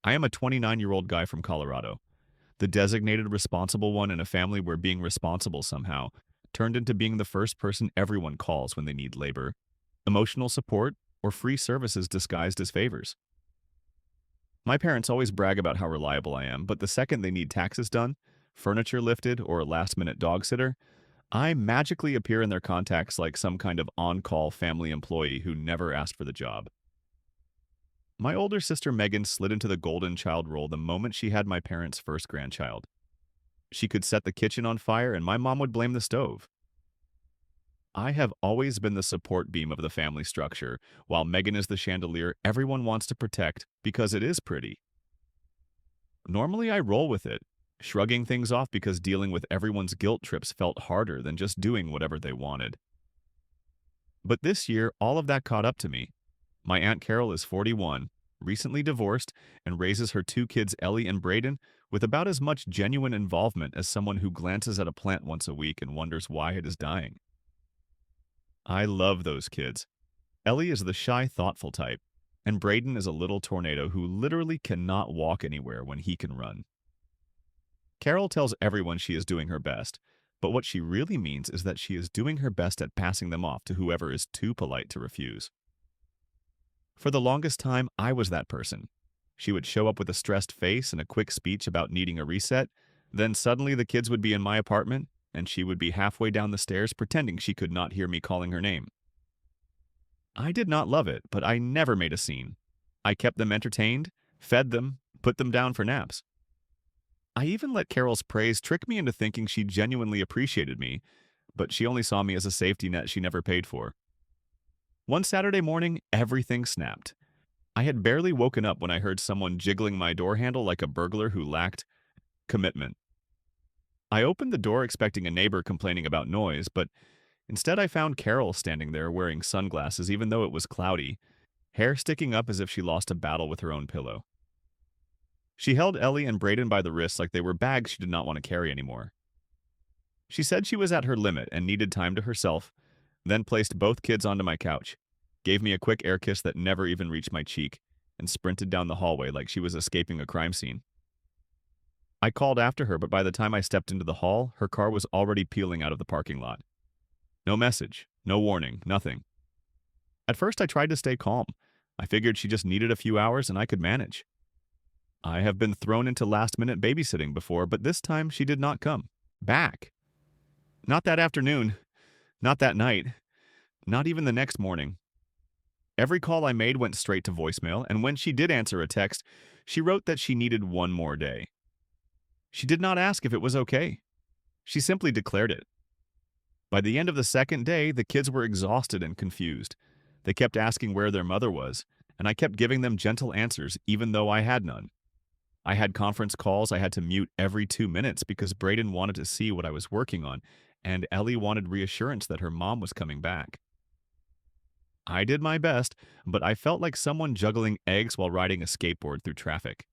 I am a 29-year-old guy from Colorado, the designated responsible one in a family where being responsible somehow turned into being the first person everyone calls when they need labor, emotional support, or free services disguised as favors. My parents always brag about how reliable I am, but the second they need taxes done, furniture lifted, or a last-minute dog sitter, I magically appear in their contacts like some kind of on-call family employee who never asked for the job. My older sister Megan slid into the golden child role the moment she had my parents' first grandchild. She could set the kitchen on fire and my mom would blame the stove. I have always been the support beam of the family structure, while Megan is the chandelier everyone wants to protect because it is pretty. Normally I roll with it, shrugging things off because dealing with everyone's guilt trips felt harder than just doing whatever they wanted. But this year, all of that caught up to me. My Aunt Carol is 41, recently divorced, and raises her two kids, Ellie and Braden, with about as much genuine involvement as someone who glances at a plant once a week and wonders why it is dying. I love those kids. Ellie is the shy, thoughtful type, and Braden is a little tornado who literally cannot walk anywhere when he can run. Carol tells everyone she is doing her best, but what she really means is that she is doing her best at passing them off to whoever is too polite to refuse. For the longest time, I was that person. She would show up with a stressed face and a quick speech about needing a reset, then suddenly the kids would be in my apartment, and she would be halfway down the stairs pretending she could not hear me calling her name. I did not love it, but I never made a scene. I kept them entertained, fed them, put them down for naps. I even let Carol's praise trick me into thinking she genuinely appreciated me, but she only saw me as a safety net she never paid for. One Saturday morning, everything snapped. I had barely woken up when I heard someone jiggling my door handle like a burglar who lacked commitment. I opened the door expecting a neighbor complaining about noise, but instead I found Carol standing there wearing sunglasses even though it was cloudy, hair sticking up as if she lost a battle with her own pillow. She held Ellie and Braden by the wrists like they were bags she did not want to carry anymore. She said she was at her limit and needed time to herself, then placed both kids onto my couch, gave me a quick air kiss that never even reached my cheek, and sprinted down the hallway like she was escaping a crime scene. I called after her, but by the time I stepped into the hall, her car was already peeling out of the parking lot. No message, no warning, nothing. At first, I tried to stay calm. I figured she just needed a few hours and I could manage. I have been thrown into last-minute babysitting before, but this time she did not come back. Not that afternoon, not that night, not even the next morning. Every call I made went straight to voicemail, and when she did answer a text, she wrote that she needed one more day. She did not ask if it was okay. She simply declared it. By the end of the second day, the kids were exhausted and confused. They kept asking where their mother was, and I kept giving them gentle answers even though I had none. I had conference calls I had to mute every 2 minutes because Braden wanted to see what I was working on, and Ellie wanted reassurance that her mom was coming back. I did my best, but I felt like someone juggling eggs while riding a skateboard through traffic.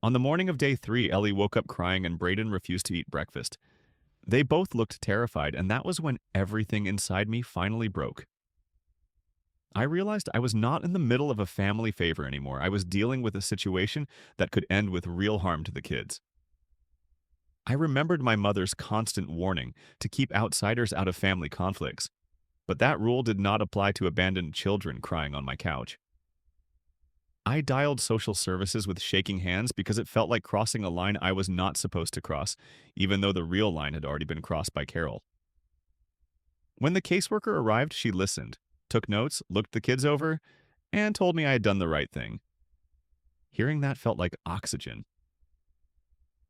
On the morning of day 3, Ellie woke up crying and Braden refused to eat breakfast. They both looked terrified, and that was when everything inside me finally broke. I realized I was not in the middle of a family favor anymore. I was dealing with a situation that could end with real harm to the kids. I remembered my mother's constant warning to keep outsiders out of family conflicts, but that rule did not apply to abandoned children crying on my couch. I dialed social services with shaking hands because it felt like crossing a line I was not supposed to cross, even though the real line had already been crossed by Carol. When the caseworker arrived, she listened, took notes, looked the kids over, and told me I had done the right thing. Hearing that felt like oxygen.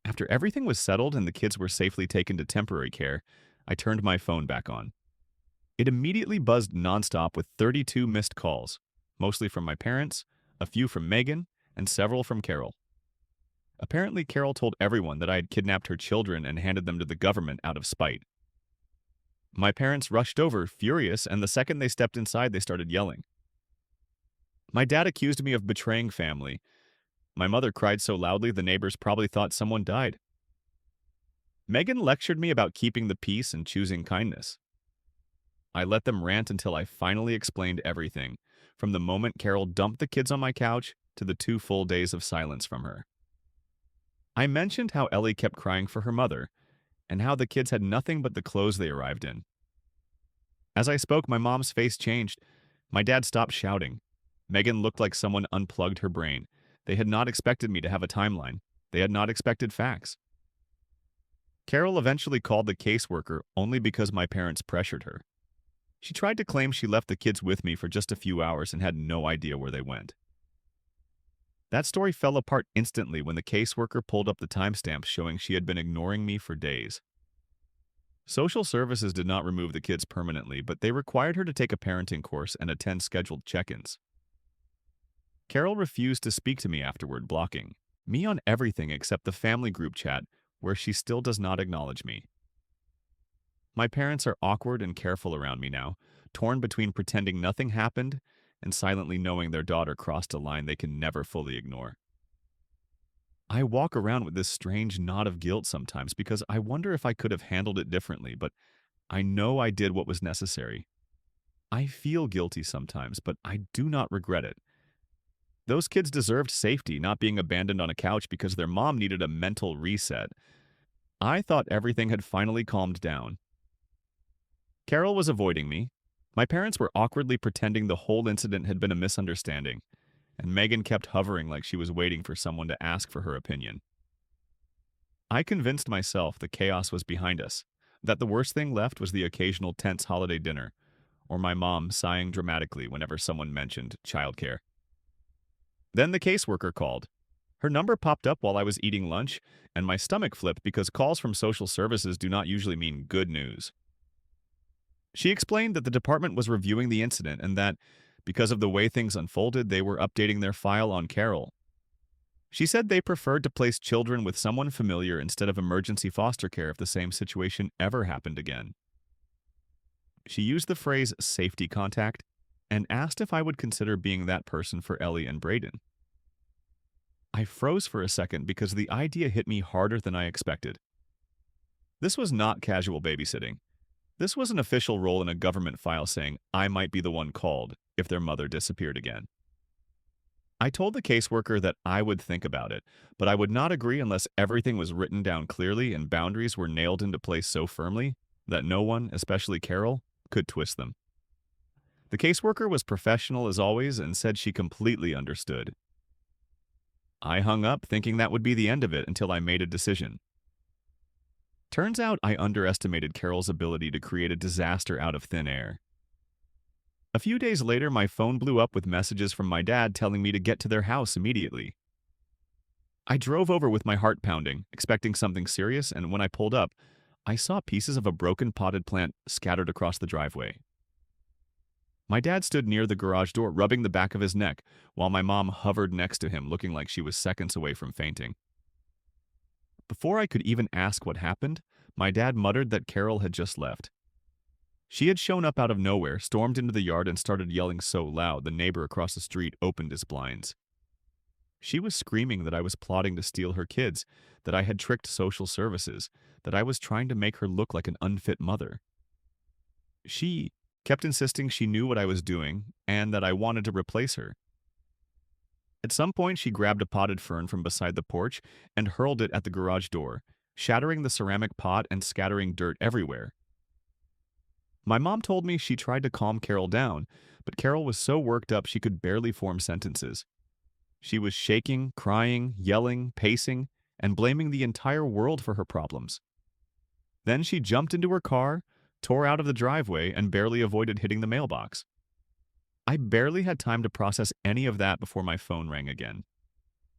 After everything was settled and the kids were safely taken to temporary care, I turned my phone back on. It immediately buzzed nonstop with 32 missed calls, mostly from my parents, a few from Megan, and several from Carol. Apparently, Carol told everyone that I had kidnapped her children and handed them to the government out of spite. My parents rushed over, furious, and the second they stepped inside, they started yelling. My dad accused me of betraying family. My mother cried so loudly the neighbors probably thought someone died. Megan lectured me about keeping the peace and choosing kindness. I let them rant until I finally explained everything, from the moment Carol dumped the kids on my couch to the 2 full days of silence from her. I mentioned how Ellie kept crying for her mother, and how the kids had nothing but the clothes they arrived in. As I spoke, my mom's face changed. My dad stopped shouting. Megan looked like someone unplugged her brain. They had not expected me to have a timeline. They had not expected facts. Carol eventually called the caseworker only because my parents pressured her. She tried to claim she left the kids with me for just a few hours and had no idea where they went. That story fell apart instantly when the caseworker pulled up the timestamps showing she had been ignoring me for days. Social services did not remove the kids permanently, but they required her to take a parenting course and attend scheduled check-ins. Carol refused to speak to me afterward, blocking me on everything except the family group chat, where she still does not acknowledge me. My parents are awkward and careful around me now, torn between pretending nothing happened and silently knowing their daughter crossed a line they can never fully ignore. I walk around with this strange knot of guilt sometimes because I wonder if I could have handled it differently, but I know I did what was necessary. I feel guilty sometimes, but I do not regret it. Those kids deserved safety, not being abandoned on a couch because their mom needed a mental reset. I thought everything had finally calmed down. Carol was avoiding me. My parents were awkwardly pretending the whole incident had been a misunderstanding, and Megan kept hovering like she was waiting for someone to ask for her opinion. I convinced myself the chaos was behind us, that the worst thing left was the occasional tense holiday dinner, or my mom sighing dramatically whenever someone mentioned childcare. Then the caseworker called. Her number popped up while I was eating lunch, and my stomach flipped because calls from social services do not usually mean good news. She explained that the department was reviewing the incident and that, because of the way things unfolded, they were updating their file on Carol. She said they preferred to place children with someone familiar instead of emergency foster care if the same situation ever happened again. She used the phrase safety contact and asked if I would consider being that person for Ellie and Brayden. I froze for a second because the idea hit me harder than I expected. This was not casual babysitting. This was an official role in a government file saying I might be the one called if their mother disappeared again. I told the caseworker that I would think about it, but I would not agree unless everything was written down clearly and boundaries were nailed into place so firmly that no one, especially Carol, could twist them. The caseworker was professional as always and said she completely understood. I hung up thinking that would be the end of it until I made a decision. Turns out I underestimated Carol's ability to create a disaster out of thin air. A few days later, my phone blew up with messages from my dad telling me to get to their house immediately. I drove over with my heart pounding, expecting something serious, and when I pulled up, I saw pieces of a broken potted plant scattered across the driveway. My dad stood near the garage door, rubbing the back of his neck, while my mom hovered next to him, looking like she was seconds away from fainting. Before I could even ask what happened, my dad muttered that Carol had just left. She had shown up out of nowhere, stormed into the yard, and started yelling so loud the neighbor across the street opened his blinds. She was screaming that I was plotting to steal her kids, that I had tricked social services, that I was trying to make her look like an unfit mother. She kept insisting she knew what I was doing and that I wanted to replace her. At some point, she grabbed a potted fern from beside the porch and hurled it at the garage door, shattering the ceramic pot and scattering dirt everywhere. My mom told me she tried to calm Carol down, but Carol was so worked up she could barely form sentences. She was shaking, crying, yelling, pacing, and blaming the entire world for her problems. Then she jumped into her car, tore out of the driveway, and barely avoided hitting the mailbox. I barely had time to process any of that before my phone rang again.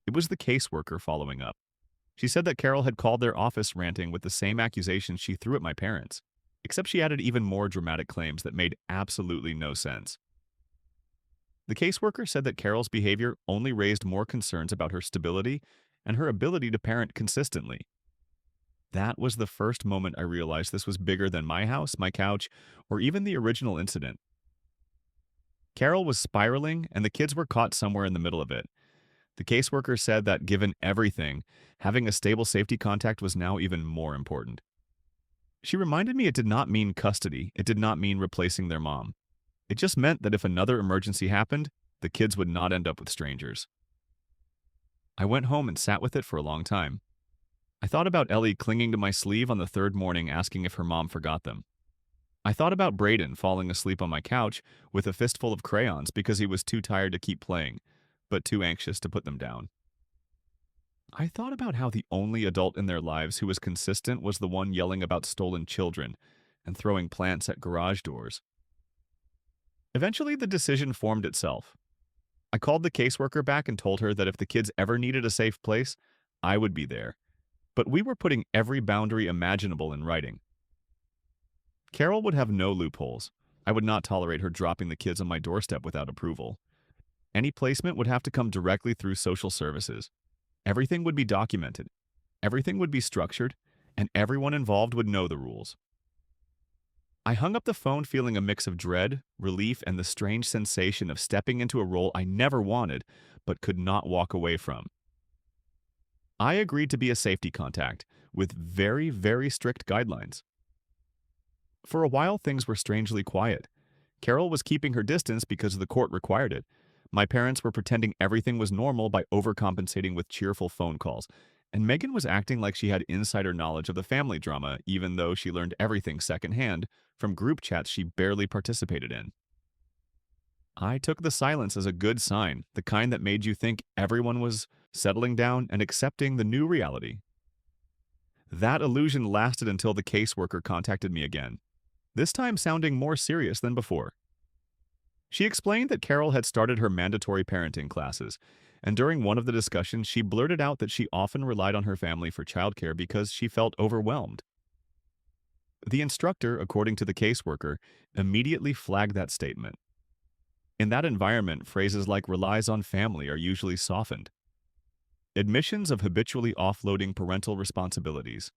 It was the caseworker following up. She said that Carol had called their office ranting with the same accusations she threw at my parents, except she added even more dramatic claims that made absolutely no sense. The caseworker said that Carol's behavior only raised more concerns about her stability and her ability to parent consistently. That was the first moment I realized this was bigger than my house, my couch, or even the original incident. Carol was spiraling, and the kids were caught somewhere in the middle of it. The caseworker said that given everything, having a stable safety contact was now even more important. She reminded me it did not mean custody, it did not mean replacing their mom. It just meant that if another emergency happened, the kids would not end up with strangers. I went home and sat with it for a long time. I thought about Ellie clinging to my sleeve on the third morning asking if her mom forgot them. I thought about Braden falling asleep on my couch with a fistful of crayons because he was too tired to keep playing, but too anxious to put them down. I thought about how the only adult in their lives who was consistent was the one yelling about stolen children and throwing plants at garage doors. Eventually, the decision formed itself. I called the caseworker back and told her that if the kids ever needed a safe place, I would be there. But we were putting every boundary imaginable in writing. Carol would have no loopholes. I would not tolerate her dropping the kids on my doorstep without approval. Any placement would have to come directly through social services. Everything would be documented. Everything would be structured, and everyone involved would know the rules. I hung up the phone feeling a mix of dread, relief, and the strange sensation of stepping into a role I never wanted but could not walk away from. I agreed to be a safety contact with very, very strict guidelines. For a while, things were strangely quiet. Carol was keeping her distance because the court required it. My parents were pretending everything was normal by overcompensating with cheerful phone calls, and Megan was acting like she had insider knowledge of the family drama, even though she learned everything secondhand from group chats she barely participated in. I took the silence as a good sign, the kind that made you think everyone was settling down and accepting the new reality. That illusion lasted until the caseworker contacted me again, this time sounding more serious than before. She explained that Carol had started her mandatory parenting classes, and during one of the discussions, she blurted out that she often relied on her family for childcare because she felt overwhelmed. The instructor, according to the caseworker, immediately flagged that statement. In that environment, phrases like relies on family are usually softened. Admissions of habitually offloading parental responsibilities.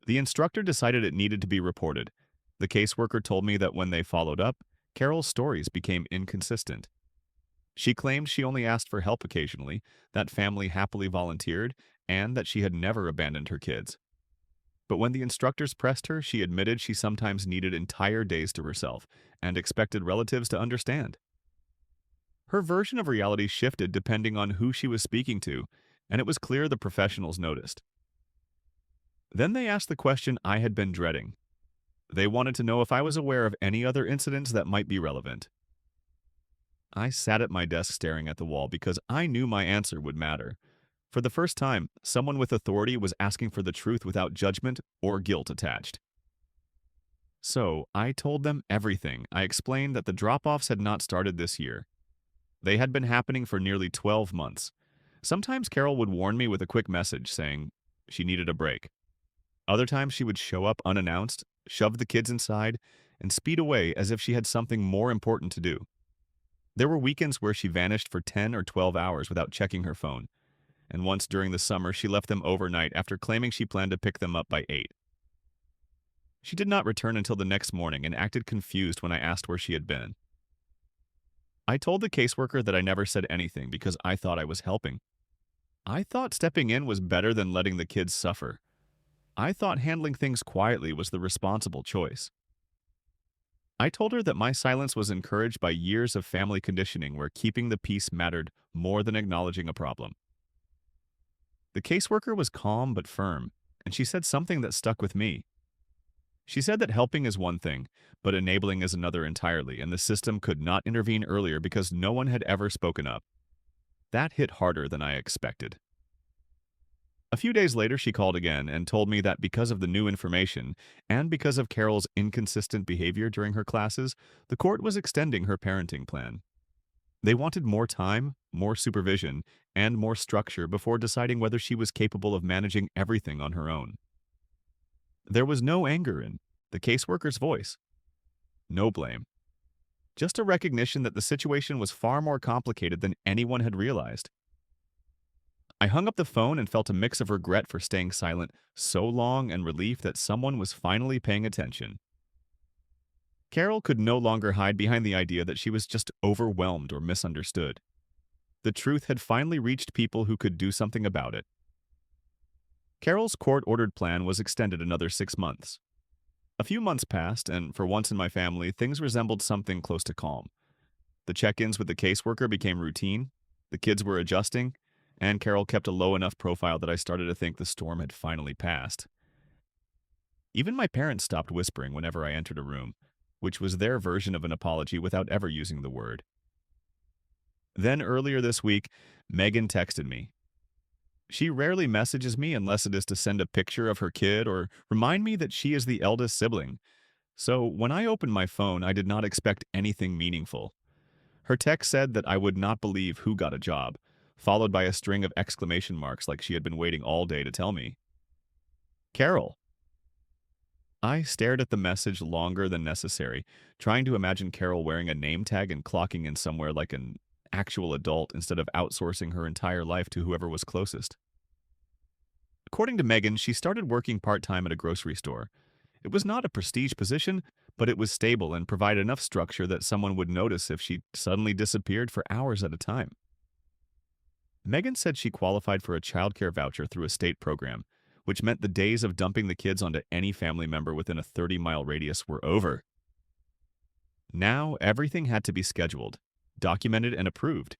The instructor decided it needed to be reported. The caseworker told me that when they followed up, Carol's stories became inconsistent. She claimed she only asked for help occasionally, that family happily volunteered, and that she had never abandoned her kids. But when the instructors pressed her, she admitted she sometimes needed entire days to herself and expected relatives to understand. Her version of reality shifted depending on who she was speaking to, and it was clear the professionals noticed. Then they asked the question I had been dreading. They wanted to know if I was aware of any other incidents that might be relevant. I sat at my desk staring at the wall because I knew my answer would matter. For the first time, someone with authority was asking for the truth without judgment or guilt attached. So, I told them everything. I explained that the drop-offs had not started this year. They had been happening for nearly 12 months. Sometimes Carol would warn me with a quick message saying she needed a break. Other times she would show up unannounced, shove the kids inside, and speed away as if she had something more important to do. There were weekends where she vanished for 10 or 12 hours without checking her phone, and once during the summer she left them overnight after claiming she planned to pick them up by 8. She did not return until the next morning and acted confused when I asked where she had been. I told the caseworker that I never said anything because I thought I was helping. I thought stepping in was better than letting the kids suffer. I thought handling things quietly was the responsible choice. I told her that my silence was encouraged by years of family conditioning where keeping the peace mattered more than acknowledging a problem. The caseworker was calm but firm, and she said something that stuck with me. She said that helping is one thing, but enabling is another entirely, and the system could not intervene earlier because no one had ever spoken up. That hit harder than I expected. A few days later, she called again and told me that because of the new information and because of Carol's inconsistent behavior during her classes, the court was extending her parenting plan. They wanted more time, more supervision, and more structure before deciding whether she was capable of managing everything on her own. There was no anger in the caseworker's voice. No blame. Just a recognition that the situation was far more complicated than anyone had realized. I hung up the phone and felt a mix of regret for staying silent so long and relief that someone was finally paying attention. Carol could no longer hide behind the idea that she was just overwhelmed or misunderstood. The truth had finally reached people who could do something about it. Carol's court-ordered plan was extended another 6 months. A few months passed, and for once in my family, things resembled something close to calm. The check-ins with the caseworker became routine, the kids were adjusting, and Carol kept a low enough profile that I started to think the storm had finally passed. Even my parents stopped whispering whenever I entered a room, which was their version of an apology without ever using the word. Then earlier this week, Megan texted me. She rarely messages me unless it is to send a picture of her kid or remind me that she is the eldest sibling. So when I opened my phone, I did not expect anything meaningful. Her text said that I would not believe who got a job, followed by a string of exclamation marks like she had been waiting all day to tell me. Carol. I stared at the message longer than necessary, trying to imagine Carol wearing a name tag and clocking in somewhere like an actual adult instead of outsourcing her entire life to whoever was closest. According to Megan, she started working part-time at a grocery store. It was not a prestige position, but it was stable and provided enough structure that someone would notice if she suddenly disappeared for hours at a time. Megan said she qualified for a childcare voucher through a state program, which meant the days of dumping the kids onto any family member within a 30-mile radius were over. Now, everything had to be scheduled, documented, and approved.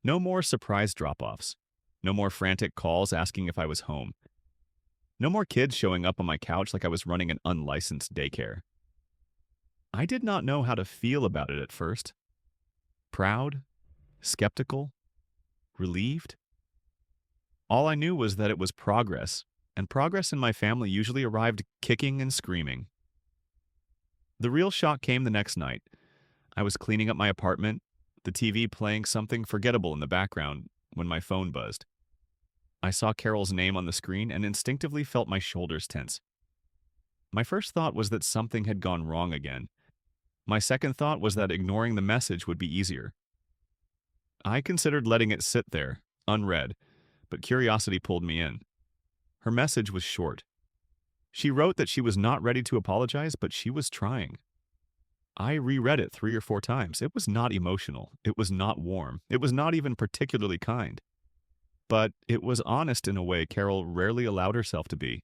No more surprise drop-offs. No more frantic calls asking if I was home. No more kids showing up on my couch like I was running an unlicensed daycare. I did not know how to feel about it at first. Proud? Skeptical? Relieved? All I knew was that it was progress, and progress in my family usually arrived kicking and screaming. The real shock came the next night. I was cleaning up my apartment, the TV playing something forgettable in the background, when my phone buzzed. I saw Carol's name on the screen and instinctively felt my shoulders tense. My first thought was that something had gone wrong again. My second thought was that ignoring the message would be easier. I considered letting it sit there, unread, but curiosity pulled me in. Her message was short. She wrote that she was not ready to apologize, but she was trying. I reread it 3 or 4 times. It was not emotional. It was not warm. It was not even particularly kind. But it was honest in a way Carol rarely allowed herself to be.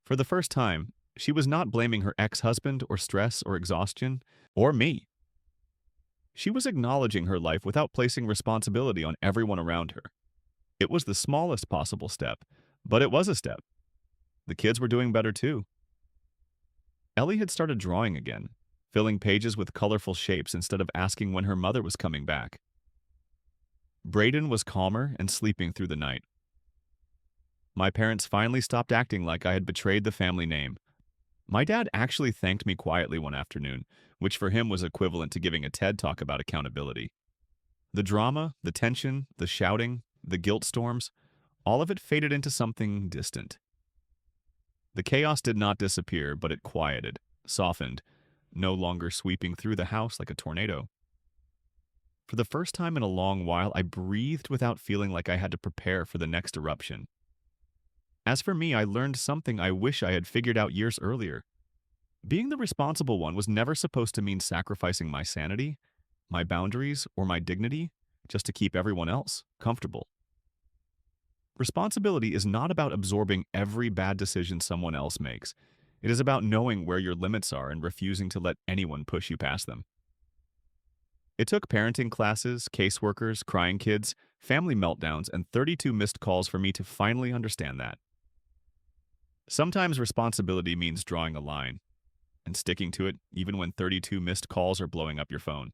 For the first time, she was not blaming her ex-husband or stress or exhaustion or me. She was acknowledging her life without placing responsibility on everyone around her. It was the smallest possible step, but it was a step. The kids were doing better too. Ellie had started drawing again, filling pages with colorful shapes instead of asking when her mother was coming back. Brayden was calmer and sleeping through the night. My parents finally stopped acting like I had betrayed the family name. My dad actually thanked me quietly one afternoon, which for him was equivalent to giving a TED talk about accountability. The drama, the tension, the shouting, the guilt storms, all of it faded into something distant. The chaos did not disappear, but it quieted, softened, no longer sweeping through the house like a tornado. For the first time in a long while, I breathed without feeling like I had to prepare for the next eruption. As for me, I learned something I wish I had figured out years earlier. Being the responsible one was never supposed to mean sacrificing my sanity, my boundaries, or my dignity just to keep everyone else comfortable. Responsibility is not about absorbing every bad decision someone else makes. It is about knowing where your limits are and refusing to let anyone push you past them. It took parenting classes, caseworkers, crying kids, family meltdowns, and 32 missed calls for me to finally understand that. Sometimes responsibility means drawing a line and sticking to it even when 32 missed calls are blowing up your phone.